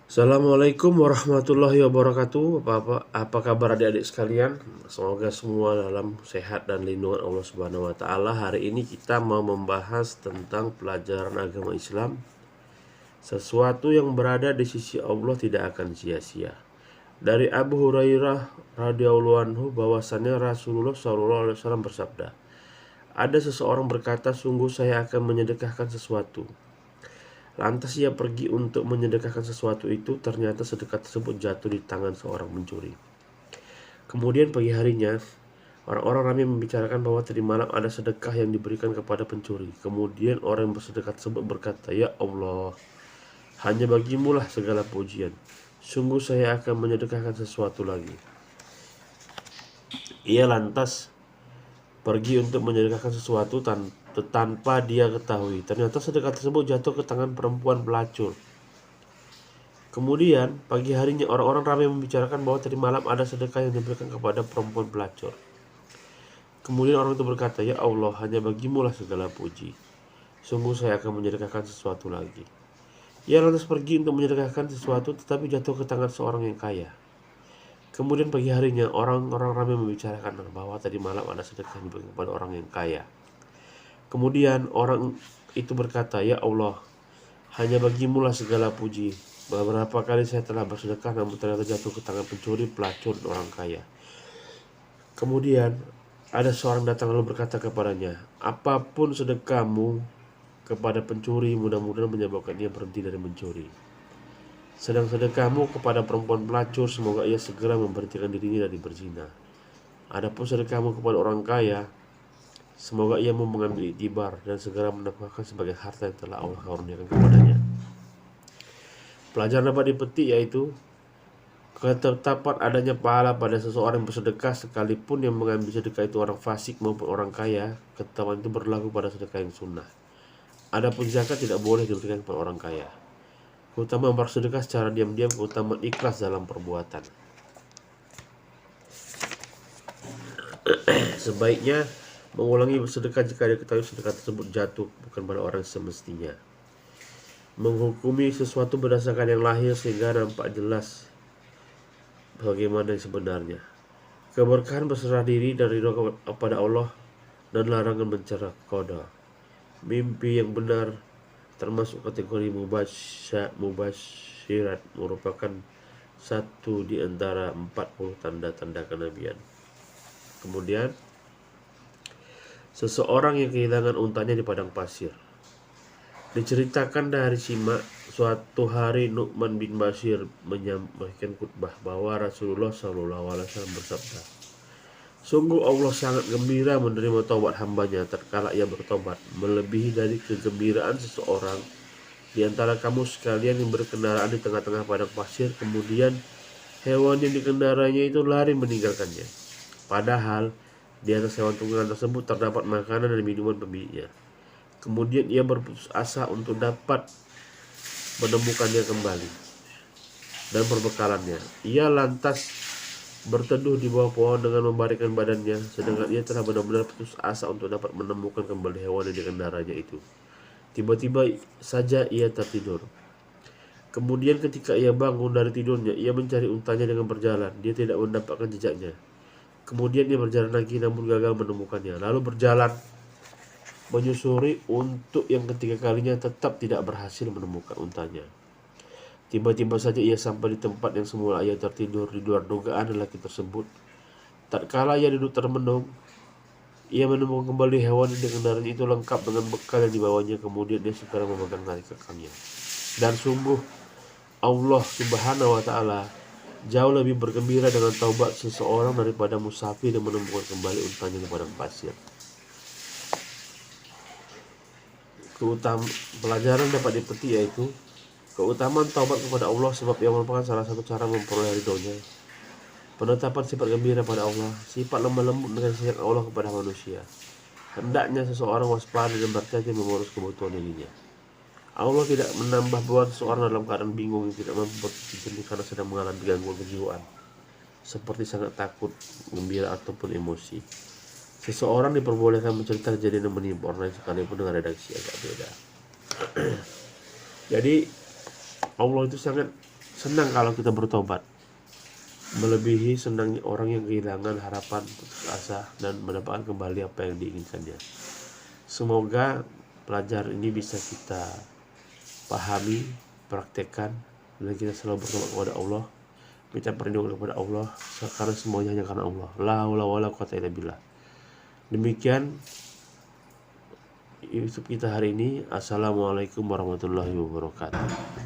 Assalamualaikum warahmatullahi wabarakatuh. Apa kabar adik-adik sekalian? Semoga semua dalam sehat dan lindungan Allah Subhanahu wa taala. Hari ini kita mau membahas tentang pelajaran agama Islam. Sesuatu yang berada di sisi Allah tidak akan sia-sia. Dari Abu Hurairah radhiyallahu anhu bahwasannya Rasulullah SAW bersabda, ada seseorang berkata, sungguh saya akan menyedekahkan sesuatu. Lantas ia pergi untuk menyedekahkan sesuatu itu, ternyata sedekah tersebut jatuh di tangan seorang pencuri. Kemudian pagi harinya, orang-orang ramai membicarakan bahwa tadi malam ada sedekah yang diberikan kepada pencuri. Kemudian orang yang bersedekah tersebut berkata, ya Allah, hanya bagimulah segala pujian. Sungguh saya akan menyedekahkan sesuatu lagi. Ia lantas pergi untuk menyedekahkan sesuatu tanpa dia ketahui. Ternyata sedekah tersebut jatuh ke tangan perempuan pelacur. Kemudian pagi harinya orang-orang ramai membicarakan bahwa tadi malam ada sedekah yang diberikan kepada perempuan pelacur. Kemudian orang itu berkata, ya Allah, hanya bagimulah segala puji. Sungguh saya akan menyedekahkan sesuatu lagi. Ia lantas pergi untuk menyedekahkan sesuatu, tetapi jatuh ke tangan seorang yang kaya. Kemudian pagi harinya orang-orang ramai membicarakan bahwa tadi malam ada sedekah yang diberikan kepada orang yang kaya. Kemudian orang itu berkata, ya Allah, hanya bagimulah segala puji. Beberapa kali saya telah bersedekah, namun ternyata jatuh ke tangan pencuri, pelacur, dan orang kaya. Kemudian ada seorang datang lalu berkata kepadanya, apapun sedekahmu kepada pencuri, mudah-mudahan menyebabkan ia berhenti dari mencuri. Sedang sedekahmu kepada perempuan pelacur, semoga ia segera memberhentikan dirinya dari berzina. Adapun sedekahmu kepada orang kaya, semoga ia mau mengambil iktibar dan segera mendapatkan sebagai harta yang telah Allah karuniakan kepadanya. Pelajaran dapat dipetik yaitu ketetapan adanya pahala pada seseorang yang bersedekah, sekalipun yang mengambil sedekah itu orang fasik maupun orang kaya. Ketetapan itu berlaku pada sedekah yang sunnah. Adapun zakat tidak boleh diberikan kepada orang kaya. Keutamaan bersedekah secara diam-diam, keutamaan ikhlas dalam perbuatan. Sebaiknya mengulangi bersedekah jika diketahui sedekah tersebut jatuh bukan pada orang semestinya. Menghukumi sesuatu berdasarkan yang lahir sehingga nampak jelas bagaimana yang sebenarnya. Keberkahan berserah diri dan ridho kepada Allah dan larangan mencela qada. Mimpi yang benar termasuk kategori mubasyirat, merupakan satu di antara 40 tanda-tanda kenabian. Kemudian seseorang yang kehilangan untanya di padang pasir. Diceritakan dari simak, suatu hari Nu'man bin Bashir menyampaikan khutbah bahwa Rasulullah SAW bersabda, sungguh Allah sangat gembira menerima taubat hambanya tatkala ia bertobat, melebihi dari kegembiraan seseorang di antara kamu sekalian yang berkendaraan di tengah-tengah padang pasir, kemudian hewan yang dikendarainya itu lari meninggalkannya. Padahal di atas hewan tunggangan tersebut terdapat makanan dan minuman pemiliknya. Kemudian ia berputus asa untuk dapat menemukannya kembali dan perbekalannya. Ia lantas berteduh di bawah pohon dengan membaringkan badannya, sedangkan ia telah benar-benar putus asa untuk dapat menemukan kembali hewan yang dikendaranya itu. Tiba-tiba saja ia tertidur. Kemudian ketika ia bangun dari tidurnya, ia mencari untanya dengan berjalan. Dia tidak mendapatkan jejaknya. Kemudian ia berjalan lagi namun gagal menemukannya. Lalu berjalan menyusuri untuk yang ketiga kalinya, tetap tidak berhasil menemukan untanya. Tiba-tiba saja ia sampai di tempat yang semula ia tertidur. Di luar dugaan lelaki tersebut. Tatkala ia duduk termenung, ia menemukan kembali hewan yang dikendarainya itu lengkap dengan bekal yang dibawanya. Kemudian dia segera memegang tali kekangnya. Dan sungguh Allah Subhanahu wa ta'ala jauh lebih bergembira dengan taubat seseorang daripada musafir yang menemukan kembali untanya di padang pasir. Pelajaran dapat dipetik yaitu keutamaan taubat kepada Allah, sebab ia merupakan salah satu cara memperoleh ridhonya. Penetapan sifat gembira pada Allah, sifat lemah lembut dengan sayang Allah kepada manusia. Hendaknya seseorang waspada dan berhati-hati mengurus kebutuhan dirinya. Allah tidak menambah beban seseorang dalam keadaan bingung yang tidak mampu berpikir karena sedang mengalami gangguan kejiwaan, seperti sangat takut, gembira, ataupun emosi. Seseorang diperbolehkan mencerita kejadian yang menimpa orang lain sekalipun dengan redaksi agak beda. Jadi Allah itu sangat Senang kalau kita bertobat, melebihi senangnya orang yang kehilangan harapan, putus asa, dan mendapatkan kembali apa yang diinginkannya. Semoga pelajaran ini bisa kita pahami, praktekkan, dan kita selalu bertobat kepada Allah, minta perlindungan kepada Allah, karena semuanya hanya karena Allah. La haula wala quwata illa billah. Demikian YouTube kita hari ini. Assalamualaikum warahmatullahi wabarakatuh.